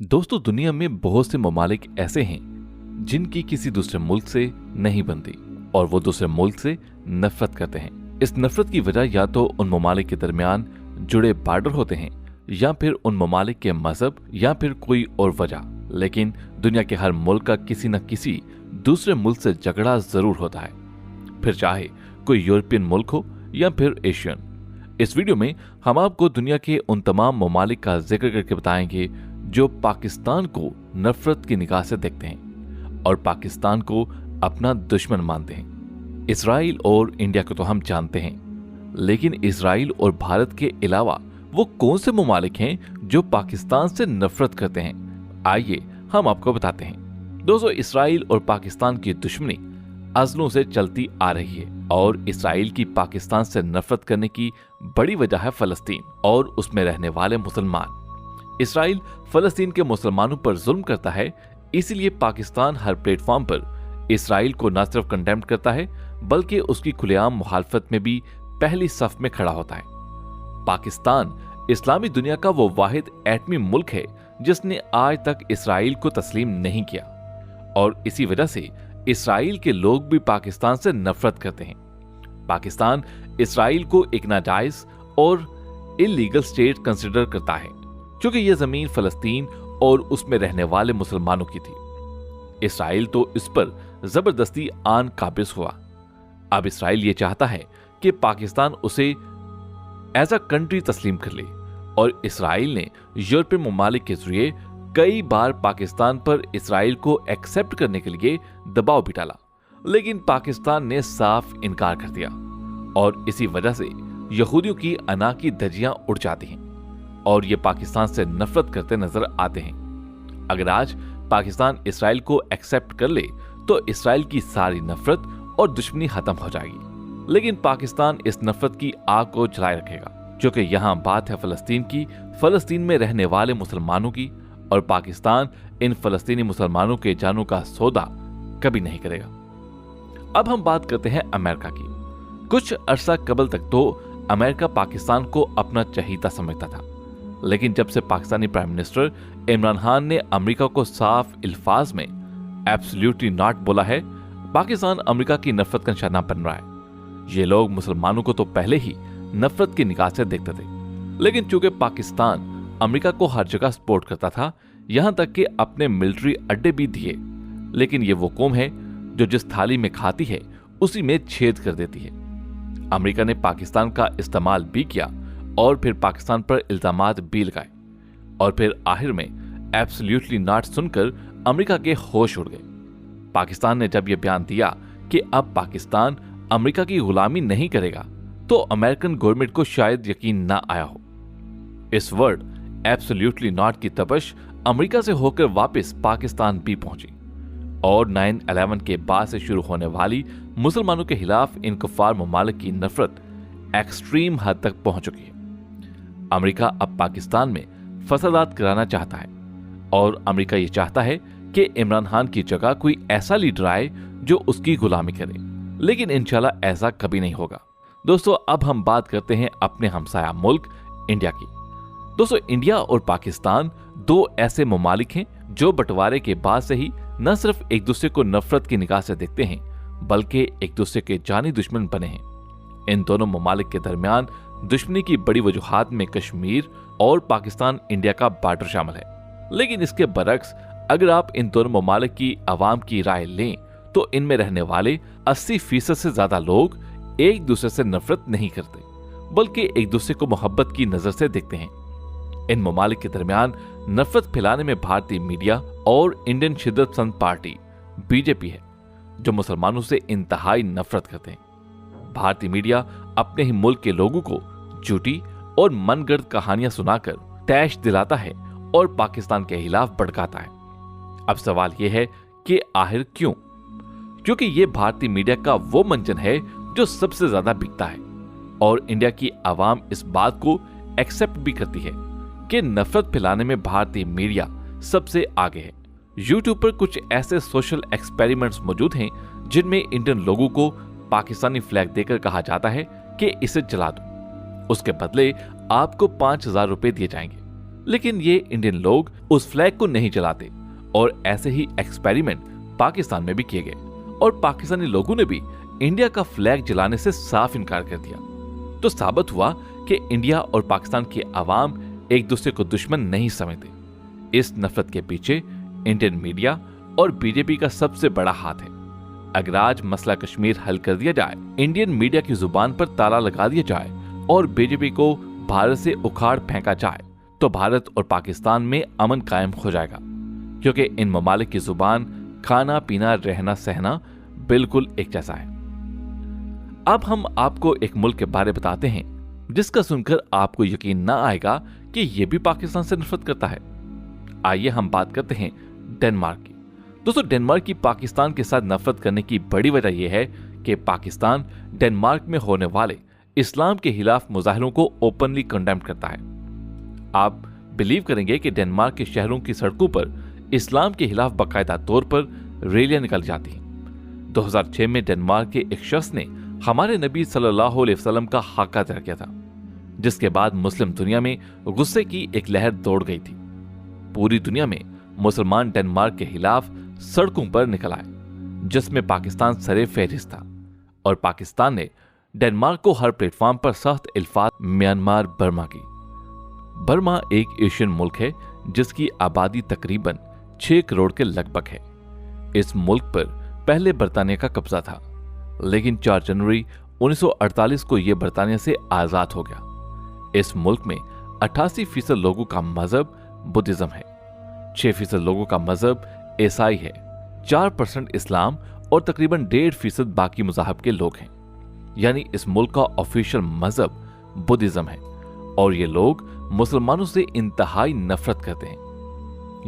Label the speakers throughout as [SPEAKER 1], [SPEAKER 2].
[SPEAKER 1] दोस्तों, दुनिया में बहुत से ममालिक ऐसे हैं जिनकी किसी दूसरे मुल्क से नहीं बनती और वो दूसरे मुल्क से नफरत करते हैं। इस नफरत की वजह या तो उन ममालिक के दरमियान जुड़े बॉर्डर होते हैं या फिर उन ममालिक के मजहब या फिर कोई और वजह। लेकिन दुनिया के हर मुल्क का किसी न किसी दूसरे मुल्क से झगड़ा जरूर होता है, फिर चाहे कोई यूरोपियन मुल्क हो या फिर एशियन। इस वीडियो में हम आपको दुनिया के उन तमाम ममालिक का जिक्र करके बताएंगे जो पाकिस्तान को नफरत की निगाह से देखते हैं और पाकिस्तान को अपना दुश्मन मानते हैं। इसराइल और इंडिया को तो हम जानते हैं, लेकिन इसराइल और भारत के अलावा वो कौन से ममालिक हैं जो पाकिस्तान से नफरत करते हैं? आइए हम आपको बताते हैं। दोस्तों, इसराइल और पाकिस्तान की दुश्मनी अज़लों से चलती आ रही है और इसराइल की पाकिस्तान से नफरत करने की बड़ी वजह है फलस्तीन और उसमें रहने वाले मुसलमान। इसराइल फलस्तीन के मुसलमानों पर जुल्म करता है, इसीलिए पाकिस्तान हर प्लेटफॉर्म पर इसराइल को न सिर्फ कंडेम करता है बल्कि उसकी खुलेआम मुखालफत में भी पहली सफ में खड़ा होता है। पाकिस्तान इस्लामी दुनिया का वो वाहिद एटमी मुल्क है जिसने आज तक इसराइल को तस्लीम नहीं किया और इसी वजह से इसराइल के लोग भी पाकिस्तान से नफरत करते हैं। पाकिस्तान इसराइल को एक नाजायज और इलीगल स्टेट कंसिडर करता है क्योंकि यह जमीन फलस्तीन और उसमें रहने वाले मुसलमानों की थी। इसराइल तो इस पर जबरदस्ती आन काबिज हुआ। अब इसराइल ये चाहता है कि पाकिस्तान उसे एज अ कंट्री तस्लीम कर ले और इसराइल ने यूरोपीय ममालिक के जरिए कई बार पाकिस्तान पर इसराइल को एक्सेप्ट करने के लिए दबाव भी डाला, लेकिन पाकिस्तान ने साफ इनकार कर दिया और इसी वजह से यहूदियों की अना की धज्जियां उड़ जाती हैं और ये पाकिस्तान से नफरत करते नजर आते हैं। अगर आज पाकिस्तान इसराइल को एक्सेप्ट कर ले तो इसराइल की सारी नफरत और दुश्मनी खत्म हो जाएगी, लेकिन पाकिस्तान इस नफरत की आग को जलाए रखेगा क्योंकि यहाँ बात है फलस्तीन की, फलस्तीन में रहने वाले मुसलमानों की, और पाकिस्तान इन फलस्तीनी मुसलमानों के जानों का सौदा कभी नहीं करेगा। अब हम बात करते हैं अमेरिका की। कुछ अरसा कबल तक तो अमेरिका पाकिस्तान को अपना चहीता समझता था, लेकिन जब से पाकिस्तानी प्राइम मिनिस्टर इमरान खान ने अमेरिका को साफ अल्फाज में एब्सोल्युटली नॉट बोला है, पाकिस्तान अमेरिका की नफरत का निशाना बन रहा है। ये लोग मुसलमानों को तो पहले ही नफरत की निगाह से देखते थे, लेकिन चूंकि पाकिस्तान अमेरिका को हर जगह सपोर्ट करता था, यहां तक कि अपने मिलिट्री अड्डे भी दिए, लेकिन ये वो कौम है जो जिस थाली में खाती है उसी में छेद कर देती है। अमेरिका ने पाकिस्तान का इस्तेमाल भी किया और फिर पाकिस्तान पर इल्जामात भी लगाए और फिर आखिर में एब्सोल्युटली नॉट सुनकर अमेरिका के होश उड़ गए। पाकिस्तान ने जब यह बयान दिया कि अब पाकिस्तान अमेरिका की गुलामी नहीं करेगा तो अमेरिकन गवर्नमेंट को शायद यकीन ना आया हो। इस वर्ड एब्सोल्युटली नॉट की तपश अमेरिका से होकर वापस पाकिस्तान भी पहुंची और 9/11 के बाद से शुरू होने वाली मुसलमानों के खिलाफ इन कुफार ममालिक की नफरत एक्सट्रीम हद तक पहुंच चुकी है। अमेरिका अब पाकिस्तान में फसादात कराना चाहता है और अमेरिका ये चाहता है कि इमरान खान की जगह कोई ऐसा लीडर आए जो उसकी गुलामी करे, लेकिन इंशाल्लाह ऐसा कभी नहीं होगा। दोस्तों, अब हम बात करते हैं अपने हमसाया मुल्क इंडिया की। दोस्तों, इंडिया और पाकिस्तान दो ऐसे ममालिक हैं जो बंटवारे के बाद से ही न सिर्फ एक दूसरे को नफरत की निगाह से देखते हैं बल्कि एक दूसरे के जानी दुश्मन बने हैं। इन दोनों ममालिक के दरमियान दुश्मनी की बड़ी वजूहात में कश्मीर और पाकिस्तान इंडिया का बॉर्डर शामिल है, लेकिन इसके बरक्स अगर आप इन दोनों ममालिक की आवाम की राय लें तो इनमें रहने वाले 80% से ज्यादा लोग एक दूसरे से नफरत नहीं करते बल्कि एक दूसरे को मोहब्बत की नजर से देखते हैं। इन ममालिक के दरमियान नफरत फैलाने में भारतीय मीडिया और इंडियन शिद्दत पसंद पार्टी बीजेपी है जो मुसलमानों से इंतहाई नफरत करते हैं। भारतीय मीडिया अपने ही मुल्क के लोगों को झूठी और मनगढ़ंत कहानियां सुनाकर तैश दिलाता है और पाकिस्तान के खिलाफ भड़काता है। अब सवाल यह है कि आखिर क्यों? क्योंकि यह भारतीय मीडिया का वो मंचन है जो सबसे ज्यादा बिकता है और इंडिया की आवाम इस बात को एक्सेप्ट भी करती है कि नफरत फैलाने में भारतीय मीडिया सबसे आगे है। यूट्यूब पर कुछ ऐसे सोशल एक्सपेरिमेंट्स मौजूद हैं जिनमें इंडियन लोगों को पाकिस्तानी फ्लैग देकर कहा जाता है कि इसे जला दो, उसके बदले आपको 5,000 रुपए दिए जाएंगे। लेकिन ये इंडियन लोग उस फ्लैग को नहीं जलाते और ऐसे ही एक्सपेरिमेंट पाकिस्तान में भी किए गए और पाकिस्तानी लोगों ने भी इंडिया का फ्लैग जलाने से साफ इनकार कर दिया। तो साबित हुआ कि इंडिया और पाकिस्तान की आवाम एक दूसरे को दुश्मन नहीं समझते। इस नफरत के पीछे इंडियन मीडिया और बीजेपी का सबसे बड़ा हाथ है। अगर आज मसला कश्मीर हल कर दिया जाए, इंडियन मीडिया की जुबान पर ताला लगा दिया जाए और बीजेपी को भारत से उखाड़ फेंका जाए, तो भारत और पाकिस्तान में अमन कायम हो जाएगा, क्योंकि इन ममालिक की जुबान, खाना पीना, रहना सहना बिल्कुल एक जैसा है। अब हम आपको एक मुल्क के बारे बताते हैं जिसका सुनकर आपको यकीन ना आएगा कि यह भी पाकिस्तान से नफरत करता है। आइए हम बात करते हैं डेनमार्क की। दोस्तों, डेनमार्क की पाकिस्तान के साथ नफरत करने की बड़ी वजह यह है कि पाकिस्तान डेनमार्क में होने वाले इस्लाम के खिलाफ मुजाहिरों को ओपनली कंडेम करता है। आप बिलीव करेंगे कि डेनमार्क के शहरों की सड़कों पर इस्लाम के खिलाफ बाकायदा तौर पर रैलियां निकाल जाती हैं। 2006 में डेनमार्क के एक शख्स ने हमारे नबी सल्लल्लाहु अलैहि वसल्लम का हक्का अदा किया था, जिसके बाद मुस्लिम दुनिया में गुस्से की एक लहर दौड़ गई थी। पूरी दुनिया में मुसलमान डेनमार्क के खिलाफ सड़कों पर निकल आए, जिसमें पाकिस्तान सरे फहरिस्त था और पाकिस्तान ने डेनमार्क को हर प्लेटफॉर्म पर सख्त अल्फाज म्यांमार बर्मा की। बर्मा एक एशियन मुल्क है जिसकी आबादी तकरीबन 6 करोड़ के लगभग है। इस मुल्क पर पहले बरतानिया का कब्जा था, लेकिन 4 जनवरी 1948 को यह बरतानिया से आजाद हो गया। इस मुल्क में 88% लोगों का मजहब बुद्धिज्म है, 6% लोगों का मजहब ईसाई है, 4% इस्लाम और तकरीबन 1.5% बाकी मज़ाहब के लोग हैं। यानी इस मुल्क का ऑफिशियल मजहब बुद्धिज्म है और ये लोग मुसलमानों से इंतहाई नफरत करते हैं।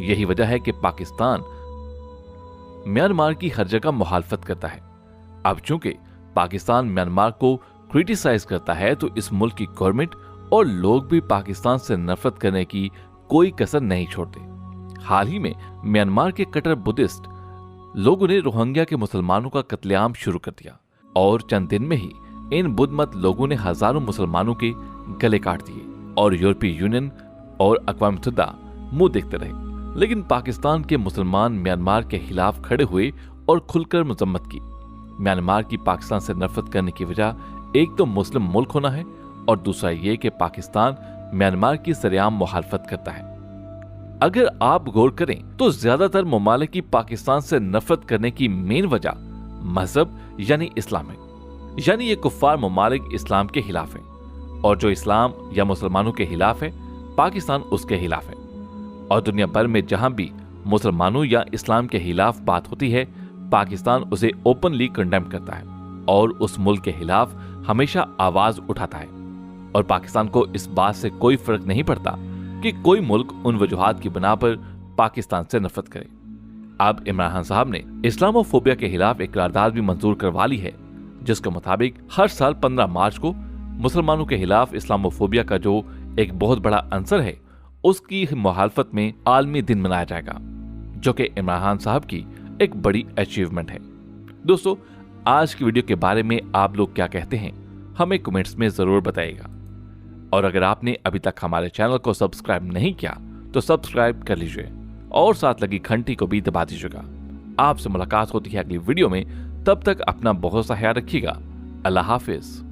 [SPEAKER 1] यही वजह है कि पाकिस्तान म्यांमार की हर जगह मुखालफत करता है। अब चूंकि पाकिस्तान म्यांमार को क्रिटिसाइज करता है, तो इस मुल्क की गवर्नमेंट और लोग भी पाकिस्तान से नफरत करने की कोई कसर नहीं छोड़ते। हाल ही में म्यांमार के कट्टर बुद्धिस्ट लोगों ने रोहिंग्या के मुसलमानों का कत्लेआम शुरू कर दिया और चंद दिन में ही इन बुद्धमत लोगों ने हजारों मुसलमानों के गले काट दिए और यूरोपीय यूनियन और अक़वाम मुत्तहिदा मुंह देखते रहे। लेकिन पाकिस्तान के मुसलमान म्यांमार के खिलाफ खड़े हुए और खुलकर मजम्मत की। म्यांमार की पाकिस्तान से नफरत करने की वजह एक तो मुस्लिम मुल्क होना है और दूसरा ये कि पाकिस्तान म्यांमार की सरेआम मुखालफत करता है। अगर आप गौर करें तो ज्यादातर ममालिक की पाकिस्तान से नफरत करने की मेन वजह मजहब यानी इस्लाम है। यानी ये कुफ्फार ममालिक इस्लाम के खिलाफ है और जो इस्लाम या मुसलमानों के खिलाफ है, पाकिस्तान उसके खिलाफ है। और दुनिया भर में जहां भी मुसलमानों या इस्लाम के खिलाफ बात होती है, पाकिस्तान उसे ओपनली कंडेम करता है और उस मुल्क के खिलाफ हमेशा आवाज उठाता है। और पाकिस्तान को इस बात से कोई फर्क नहीं पड़ता कि कोई मुल्क उन वजूहात की बिना पर पाकिस्तान से नफरत करे। अब इमरान खान साहब ने इस्लामोफोबिया के खिलाफ एक करारदाद भी मंजूर करवा ली है, जिसके मुताबिक हर साल 15 मार्च को मुसलमानों के खिलाफ इस्लामोफोबिया का जो एक बहुत बड़ा अंसर है, उसकी मुखालफत में आलमी दिन मनाया जाएगा, जो कि इमरान खान साहब की एक बड़ी अचीवमेंट है। दोस्तों, आज की वीडियो के बारे में आप लोग क्या कहते हैं, हमें कमेंट्स में जरूर बताइएगा। और अगर आपने अभी तक हमारे चैनल को सब्सक्राइब नहीं किया तो सब्सक्राइब कर लीजिए और साथ लगी घंटी को भी दबा दीजिएगा। आपसे मुलाकात होती है अगली वीडियो में, तब तक अपना बहुत सा ख्याल रखिएगा। अल्लाह हाफिज।